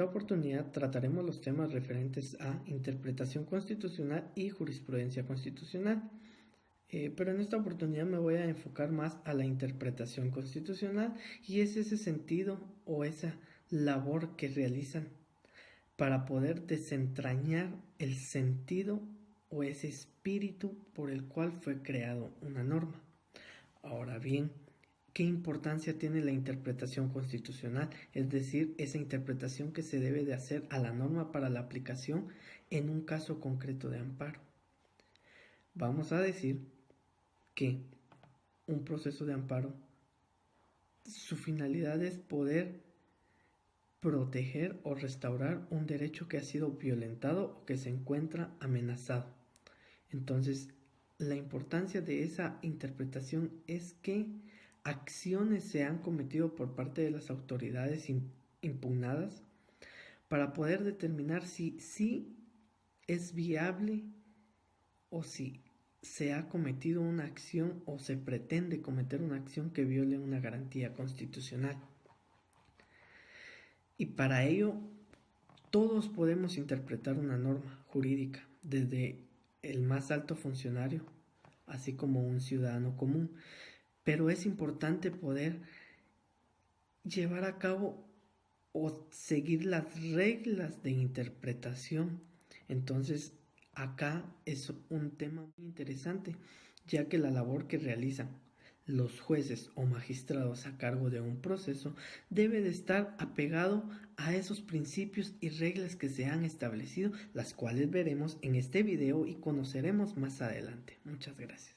esta oportunidad trataremos los temas referentes a interpretación constitucional y jurisprudencia constitucional. Pero en esta oportunidad me voy a enfocar más a la interpretación constitucional y es ese sentido o esa labor que realizan para poder desentrañar el sentido o ese espíritu por el cual fue creado una norma. Ahora bien, ¿qué importancia tiene la interpretación constitucional? Es decir, esa interpretación que se debe de hacer a la norma para la aplicación en un caso concreto de amparo. Vamos a decir que un proceso de amparo, su finalidad es poder proteger o restaurar un derecho que ha sido violentado o que se encuentra amenazado. Entonces, la importancia de esa interpretación es que acciones se han cometido por parte de las autoridades impugnadas para poder determinar si sí es viable o si se ha cometido una acción o se pretende cometer una acción que viole una garantía constitucional. Y para ello, todos podemos interpretar una norma jurídica, desde el más alto funcionario, así como un ciudadano común. Pero es importante poder llevar a cabo o seguir las reglas de interpretación. Entonces, acá es un tema muy interesante, ya que la labor que realizan los jueces o magistrados a cargo de un proceso debe de estar apegado a esos principios y reglas que se han establecido, las cuales veremos en este video y conoceremos más adelante. Muchas gracias.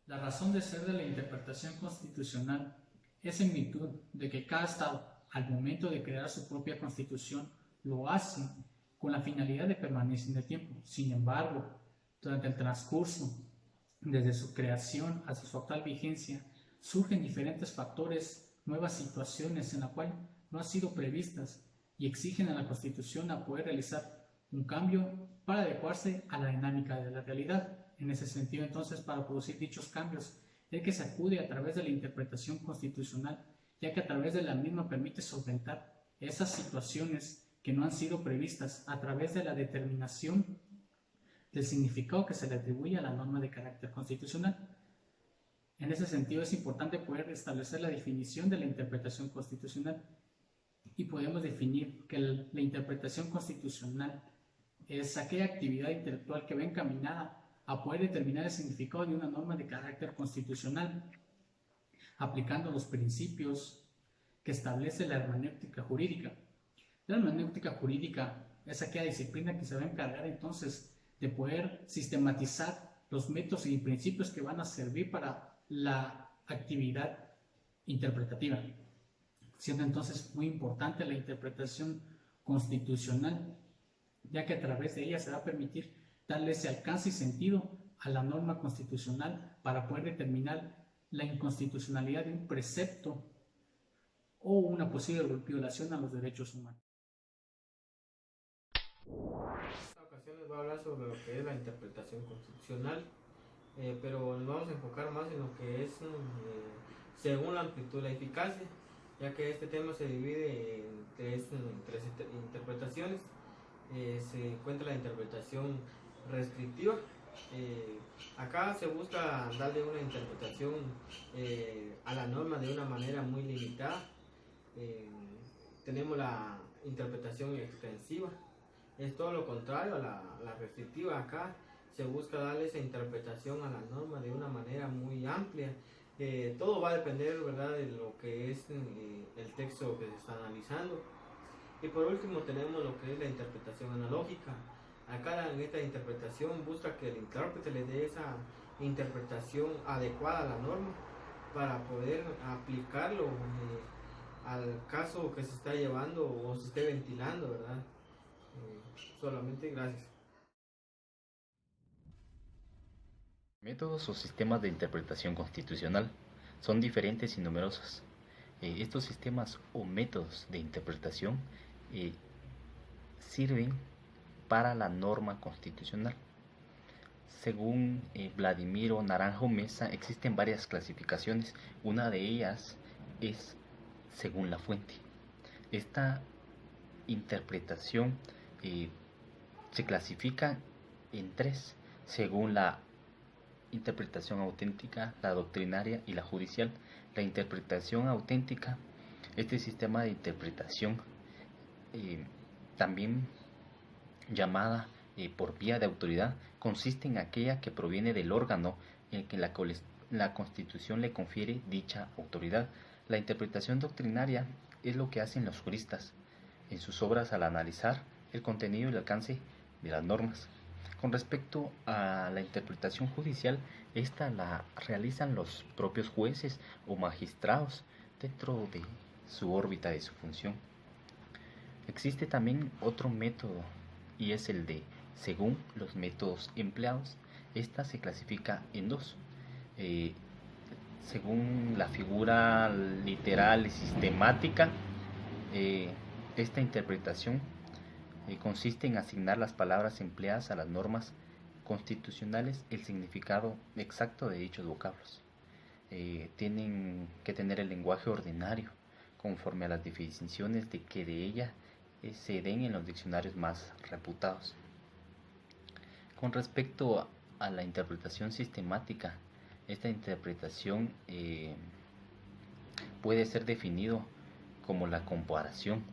La razón de ser de la interpretación constitucional es en virtud de que cada Estado, al momento de crear su propia constitución, lo hace con la finalidad de permanecer en el tiempo. Sin embargo, durante el transcurso, desde su creación hasta su actual vigencia, surgen diferentes factores, nuevas situaciones en las cuales no han sido previstas y exigen a la Constitución a poder realizar un cambio para adecuarse a la dinámica de la realidad. En ese sentido, entonces, para producir dichos cambios, es que se acude a través de la interpretación constitucional, ya que a través de la misma permite solventar esas situaciones que no han sido previstas a través de la determinación del significado que se le atribuye a la norma de carácter constitucional. En ese sentido, es importante poder establecer la definición de la interpretación constitucional y podemos definir que la interpretación constitucional es aquella actividad intelectual que va encaminada a poder determinar el significado de una norma de carácter constitucional, aplicando los principios que establece la hermenéutica jurídica. La hermenéutica jurídica es aquella disciplina que se va a encargar entonces de poder sistematizar los métodos y principios que van a servir para la actividad interpretativa, siendo entonces muy importante la interpretación constitucional, ya que a través de ella se va a permitir darle ese alcance y sentido a la norma constitucional para poder determinar la inconstitucionalidad de un precepto o una posible violación a los derechos humanos. En esta ocasión les voy a hablar sobre lo que es la interpretación constitucional, pero nos vamos a enfocar más en lo que es según la amplitud de la eficacia, ya que este tema se divide en tres interpretaciones. Se encuentra la interpretación restrictiva. Acá se busca darle una interpretación a la norma de una manera muy limitada. Tenemos la interpretación extensiva, es todo lo contrario a la restrictiva. Acá se busca darle esa interpretación a la norma de una manera muy amplia. Todo va a depender, ¿verdad?, de lo que es el texto que se está analizando. Y por último tenemos lo que es la interpretación analógica. Acá en esta interpretación busca que el intérprete le dé esa interpretación adecuada a la norma para poder aplicarlo al caso que se está llevando o se esté ventilando, ¿verdad? Solamente gracias. Métodos o sistemas de interpretación constitucional son diferentes y numerosos. Estos sistemas o métodos de interpretación sirven para la norma constitucional. Según Vladimiro Naranjo Mesa, existen varias clasificaciones. Una de ellas es según la fuente. Esta interpretación se clasifica en tres, según la interpretación auténtica, la doctrinaria y la judicial. La interpretación auténtica, este sistema de interpretación, también llamada por vía de autoridad, consiste en aquella que proviene del órgano en que la Constitución le confiere dicha autoridad. La interpretación doctrinaria es lo que hacen los juristas en sus obras al analizar el contenido y el alcance de las normas. Con respecto a la interpretación judicial, esta la realizan los propios jueces o magistrados dentro de su órbita de su función. Existe también otro método y es el de según los métodos empleados. Esta se clasifica en dos. Según la figura literal y sistemática, esta interpretación consiste en asignar las palabras empleadas a las normas constitucionales el significado exacto de dichos vocablos. Tienen que tener el lenguaje ordinario, conforme a las definiciones de que de ella se den en los diccionarios más reputados. Con respecto a la interpretación sistemática, esta interpretación puede ser definido como la comparación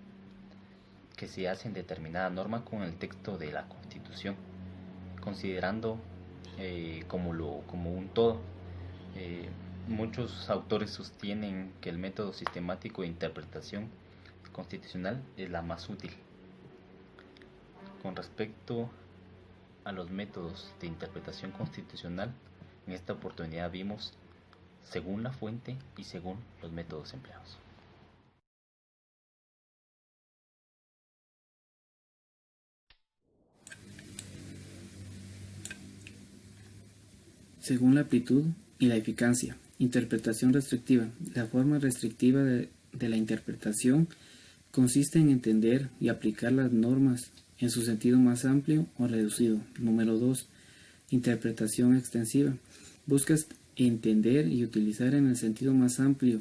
que se hace en determinada norma con el texto de la Constitución, considerando como un todo. Muchos autores sostienen que el método sistemático de interpretación constitucional es la más útil. Con respecto a los métodos de interpretación constitucional, en esta oportunidad vimos según la fuente y según los métodos empleados. Según la amplitud y la eficacia. Interpretación restrictiva. La forma restrictiva de la interpretación consiste en entender y aplicar las normas en su sentido más amplio o reducido. Número 2. Interpretación extensiva. Busca entender y utilizar en el sentido más amplio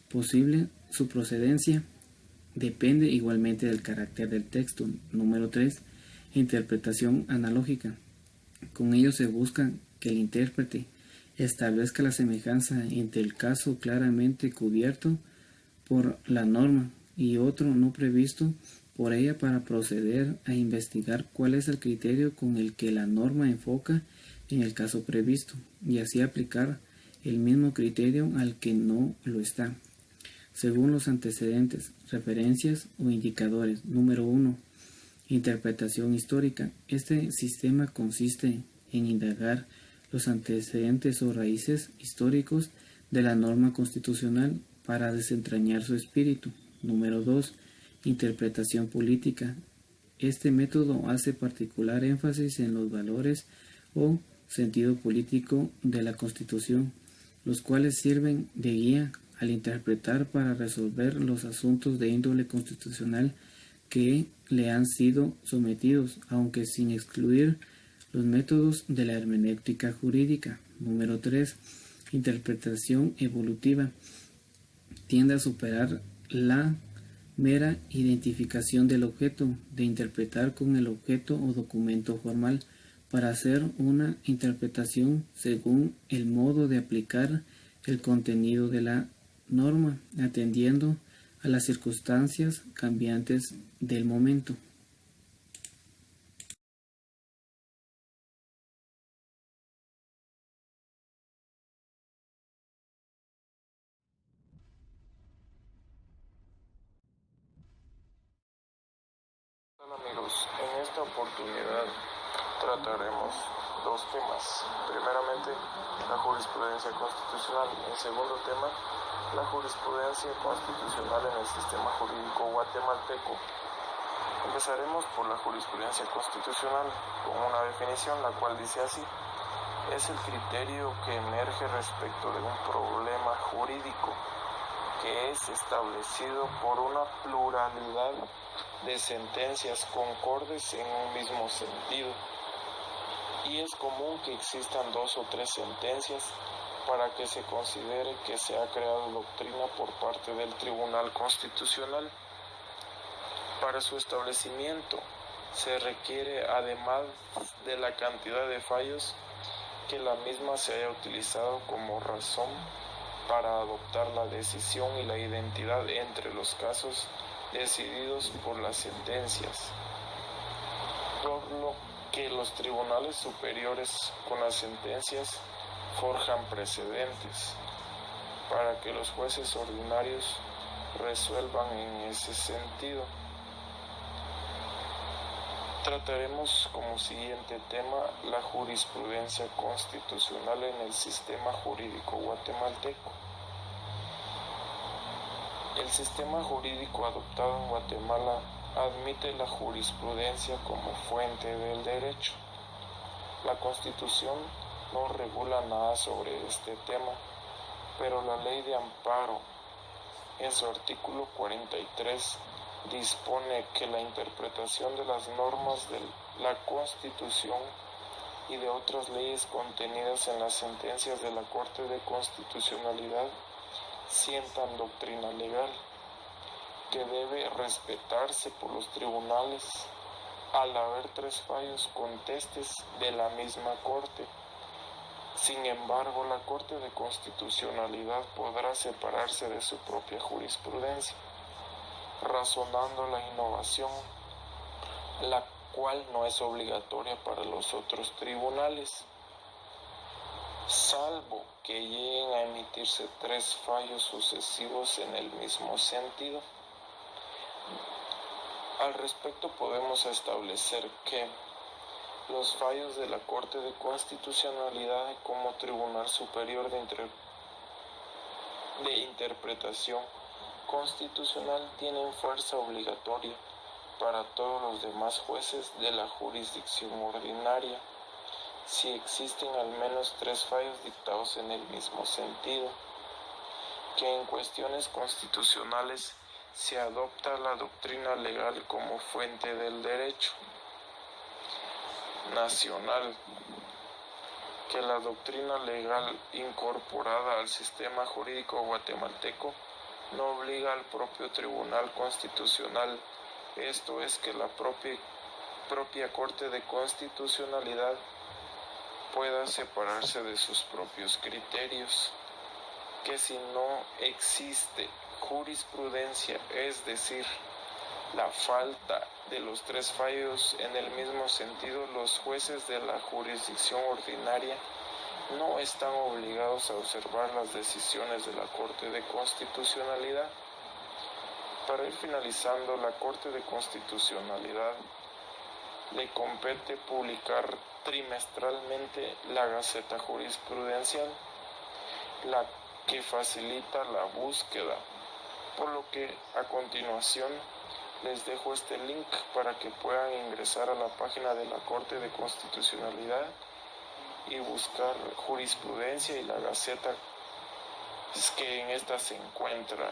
posible. Su procedencia depende igualmente del carácter del texto. Número 3. Interpretación analógica. Con ello se busca que el intérprete establezca la semejanza entre el caso claramente cubierto por la norma y otro no previsto por ella para proceder a investigar cuál es el criterio con el que la norma enfoca en el caso previsto y así aplicar el mismo criterio al que no lo está, según los antecedentes, referencias o indicadores. Número 1. Interpretación histórica. Este sistema consiste en indagar los antecedentes o raíces históricos de la norma constitucional para desentrañar su espíritu. Número 2. Interpretación política. Este método hace particular énfasis en los valores o sentido político de la Constitución, los cuales sirven de guía al interpretar para resolver los asuntos de índole constitucional que le han sido sometidos, aunque sin excluir los métodos de la hermenéutica jurídica. Número 3. Interpretación evolutiva. Tiende a superar la mera identificación del objeto, de interpretar con el objeto o documento formal, para hacer una interpretación según el modo de aplicar el contenido de la norma, atendiendo a las circunstancias cambiantes del momento. Hola amigos, en esta oportunidad trataremos dos temas. Primeramente, la jurisprudencia constitucional. En segundo tema, la jurisprudencia constitucional en el sistema jurídico guatemalteco. Empezaremos por la jurisprudencia constitucional con una definición la cual dice así: es el criterio que emerge respecto de un problema jurídico que es establecido por una pluralidad de sentencias concordes en un mismo sentido. y es común que existan 2 o 3 sentencias para que se considere que se ha creado doctrina por parte del Tribunal Constitucional. Para su establecimiento se requiere, además de la cantidad de fallos, que la misma se haya utilizado como razón para adoptar la decisión y la identidad entre los casos decididos por las sentencias, por lo que los tribunales superiores con las sentencias forjan precedentes para que los jueces ordinarios resuelvan en ese sentido. Trataremos como siguiente tema la jurisprudencia constitucional en el sistema jurídico guatemalteco. El sistema jurídico adoptado en Guatemala admite la jurisprudencia como fuente del derecho. La Constitución no regula nada sobre este tema, pero la Ley de Amparo, en su artículo 43, dispone que la interpretación de las normas de la Constitución y de otras leyes contenidas en las sentencias de la Corte de Constitucionalidad sientan doctrina legal, que debe respetarse por los tribunales al haber 3 fallos contestes de la misma Corte. Sin embargo, la Corte de Constitucionalidad podrá separarse de su propia jurisprudencia, razonando la innovación, la cual no es obligatoria para los otros tribunales, salvo que lleguen a emitirse 3 fallos sucesivos en el mismo sentido. Al respecto podemos establecer que los fallos de la Corte de Constitucionalidad como Tribunal Superior de Interpretación Constitucional tienen fuerza obligatoria para todos los demás jueces de la jurisdicción ordinaria, si existen al menos 3 fallos dictados en el mismo sentido, que en cuestiones constitucionales se adopta la doctrina legal como fuente del derecho nacional, que la doctrina legal incorporada al sistema jurídico guatemalteco no obliga al propio Tribunal Constitucional, esto es que la propia Corte de Constitucionalidad pueda separarse de sus propios criterios, que si no existe jurisprudencia, es decir, la falta de los 3 fallos en el mismo sentido, los jueces de la jurisdicción ordinaria no están obligados a observar las decisiones de la Corte de Constitucionalidad. Para ir finalizando, la Corte de Constitucionalidad le compete publicar trimestralmente la Gaceta Jurisprudencial, la que facilita la búsqueda, por lo que a continuación les dejo este link para que puedan ingresar a la página de la Corte de Constitucionalidad y buscar jurisprudencia y la Gaceta que en esta se encuentra.